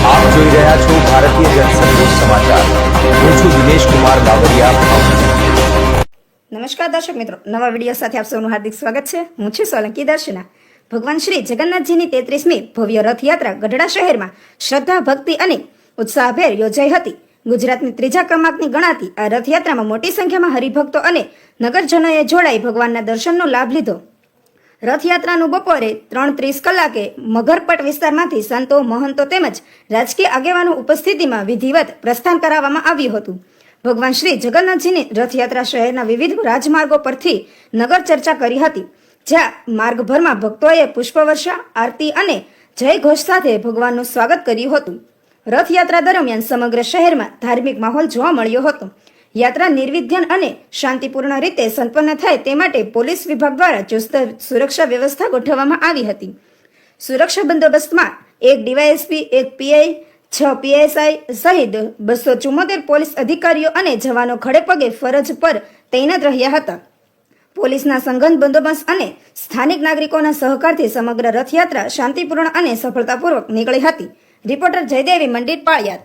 આપ જોઈ રહ્યા છો ભારતીય જનસંદેશ સમાચાર। હું છું દિનેશ કુમાર બાબરિયા, ભાવનગર। નમસ્કાર દર્શક મિત્રો, નવા વિડીયો સાથે આપ સૌનું હાર્દિક સ્વાગત છે। હું છું સોલંકી દર્શના। ભગવાન શ્રી જગન્નાથજીની 33મી ભવ્ય રથયાત્રા ગઢડા શહેરમાં શ્રદ્ધા, ભક્તિ અને ઉત્સાહભેર યોજાઈ હતી। ગુજરાતની ત્રીજા ક્રમાંકની ગણાતી આ રથયાત્રામાં મોટી સંખ્યામાં હરિભક્તો અને નગરજનોએ જોડાઈ ભગવાનના દર્શનનો લાભ લીધો। રથયાત્રાનું બપોરે 3:30 કલાકે મગરપટ વિસ્તારમાંથી સંતો, મહંતો તેમજ રાજકીય આગેવાનો ઉપસ્થિતિમાં વિધિવત પ્રસ્થાન કરાવવામાં આવ્યું હતું। ભગવાન શ્રી જગન્નાથજીની રથયાત્રા શહેરના વિવિધ રાજમાર્ગો પરથી નગર ચર્ચા કરી હતી, જ્યાં માર્ગભરમાં ભક્તોએ પુષ્પવર્ષા, આરતી અને જય ઘોષ સાથે ભગવાનનું સ્વાગત કર્યું હતું। રથયાત્રા દરમિયાન સમગ્ર શહેરમાં ધાર્મિક માહોલ જોવા મળ્યો હતો। યાત્રા નિર્વિઘ્ન અને શાંતિપૂર્ણ રીતે સંપન્ન થાય તે માટે પોલીસ વિભાગ દ્વારા ચુસ્ત સુરક્ષા વ્યવસ્થા ગોઠવવામાં આવી હતી। સુરક્ષા બંદોબસ્તમાં 1 ડીવાયએસપી, 1 પીઆઈ, 6 પીએસઆઈ સહિત 274 પોલીસ અધિકારીઓ અને જવાનો ખડેપગે ફરજ પર તૈનાત રહ્યા હતા। પોલીસના સઘન બંદોબસ્ત અને સ્થાનિક નાગરિકોના સહકારથી સમગ્ર રથયાત્રા શાંતિપૂર્ણ અને સફળતાપૂર્વક નીકળી હતી। રિપોર્ટર જયદેવી, મંદિર, પાળિયાદ।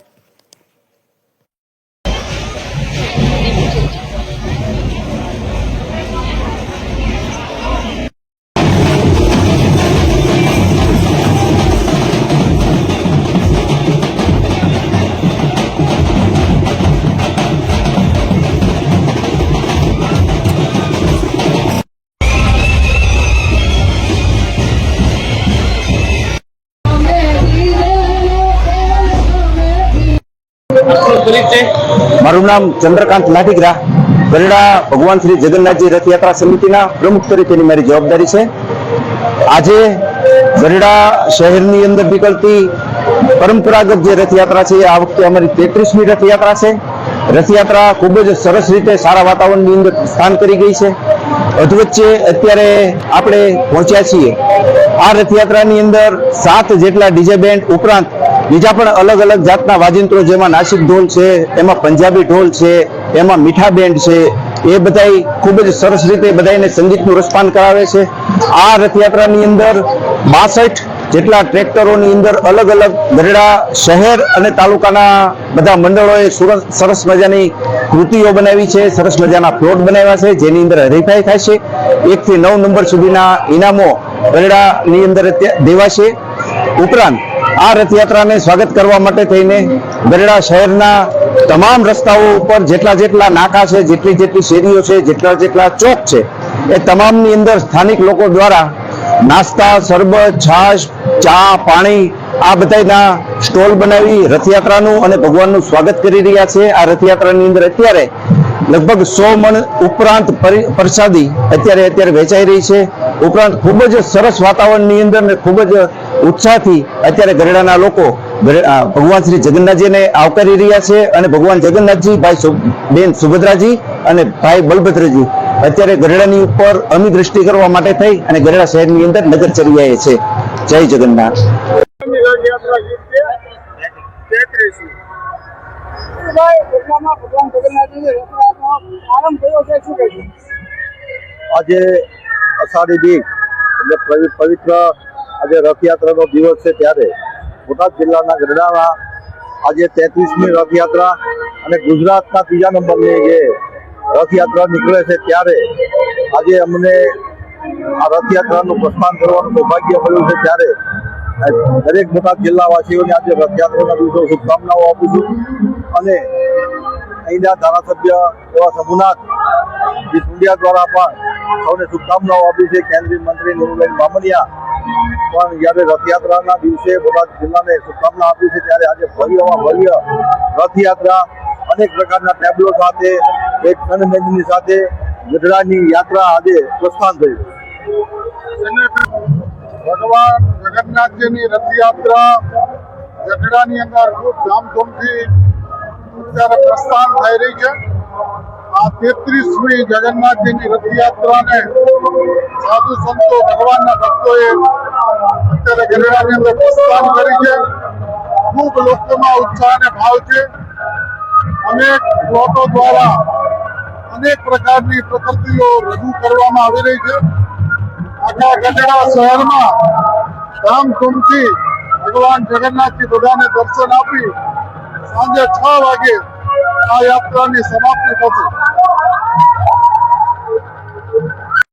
મારું નામ ચંદ્રકાંત લાઠીગરા, ગઢડા ભગવાન શ્રી જગન્નાથજી રથયાત્રા સમિતિના પ્રમુખ તરીકેની મારી જવાબદારી છે। આજે ગઢડા શહેરની અંદર નીકળતી પરંપરાગત જે રથયાત્રા છે, આ વખતે અમારી 33મી રથયાત્રા છે। રથયાત્રા ખૂબ જ સરસ રીતે સારા વાતાવરણની અંદર સ્થાન કરી ગઈ છે। અધવચ્ચે અત્યારે આપણે પહોંચ્યા છીએ। આ રથયાત્રાની અંદર 7 જેટલા ડીજે બેન્ડ ઉપરાંત બીજા પણ અલગ અલગ જાતના વાજિંત્રો, જેમાં નાસિક ઢોલ છે, એમાં પંજાબી ઢોલ છે, એમાં મીઠા બેન્ડ છે, એ બધાય ખૂબ જ સરસ રીતે બધાને સંગીતનું રસપાન કરાવે છે। આ રથયાત્રાની અંદર 62 જેટલા ટ્રેક્ટરોની અંદર અલગ અલગ ગઢડા શહેર અને તાલુકાના બધા મંડળોએ સરસ મજાની કૃતિઓ બનાવી છે, સરસ મજાના પ્લોટ બનાવ્યા છે, જેની અંદર હરીફાઈ થાય છે। 1 થી 9 નંબર સુધીના ઇનામો ગઢડાની અંદર દેવાશે। ઉપરાંત આ રથયાત્રાને સ્વાગત કરવા માટે થઈને ગઢડા શહેરના તમામ રસ્તાઓ ઉપર જેટલા નાકા છે, જેટલી શેરીઓ છે, જેટલા ચોક છે, એ તમામની અંદર સ્થાનિક લોકો દ્વારા નાસ્તા, શરબત, છાશ, ચા, પાણી આ બધાના સ્ટોલ બનાવી રથયાત્રાનું અને ભગવાનનું સ્વાગત કરી રહ્યા છે। આ રથયાત્રાની અંદર અત્યારે લગભગ 100 મણ ઉપરાંત પ્રસાદી અત્યારે વેચાઈ રહી છે। ઉપરાંત ખૂબ જ સરસ વાતાવરણની અંદર ને ખૂબ જ ઉત્સાહથી અત્યારે ગઢડાના લોકો ભગવાન શ્રી જગન્નાથજીને આવકારી રહ્યા છે। અને ભગવાન જગન્નાથજી, બેન સુભદ્રાજી અને ભાઈ બલભદ્રજી અત્યારે ગઢડાની ઉપર અમી દ્રષ્ટિ કરવા માટે થઈ અને ગઢડા શહેરની અંદર નગરચર્યાએ છે। જય જગન્નાથ। આજે અષાઢી બીજ એટલે પવિત્ર આજે રથયાત્રાનો દિવસ છે, ત્યારે બોટાદ જિલ્લાના ગઢડામાં આજે 33મી રથયાત્રા અને ગુજરાતના 3જા નંબરની જે રથયાત્રા નીકળે છે, ત્યારે આજે અમને આ રથયાત્રાનું પ્રસ્થાન કરવાનું સૌભાગ્ય મળ્યું છે। ત્યારે દરેક બોટાદ જિલ્લાવાસીઓને આજે રથયાત્રાના દિવસો શુભકામનાઓ આપું છું। અને અહીંના ધારાસભ્ય એવા શંભુનાથજી ટુંડિયા દ્વારા પણ સૌને શુભકામનાઓ આપી છે। કેન્દ્રીય મંત્રી નીરુબેન બામણિયા પણ જ્યારે રથયાત્રાના દિવસે બોટાદ જિલ્લાને શુભકામના આપી છે, ત્યારે આજે ભવ્યમાં ભવ્ય રથયાત્રા અનેક પ્રકારના ટેબ્લો સાથે, એક સનમેદની સાથે ગઢડાની યાત્રા આજે પ્રસ્થાન થયું। ભગવાન જગન્નાથજીની રથયાત્રા ગઢડાની અંદર ખૂબ ધામધૂમથી અત્યારે પ્રસ્થાન થઈ રહી છે। આ 33મી જગન્નાથજીની રથયાત્રાને સાધુ સંતો, ભગવાનના ભક્તોએ અત્યારે ગઢડાની અંદર પ્રસ્થાન કરી છે। ખૂબ લોકોમાં ઉત્સાહ અને ભાવ છે। અનેક લોકો દ્વારા અનેક પ્રકારની પ્રકૃતિઓ રજૂ કરવામાં આવી રહી છે। આખા ગઢડા શહેરમાં ધામધૂમથી ભગવાન જગન્નાથજી બધાને દર્શન આપી સાંજે 6 વાગે આ યાત્રાની સમાપ્તિ થશે.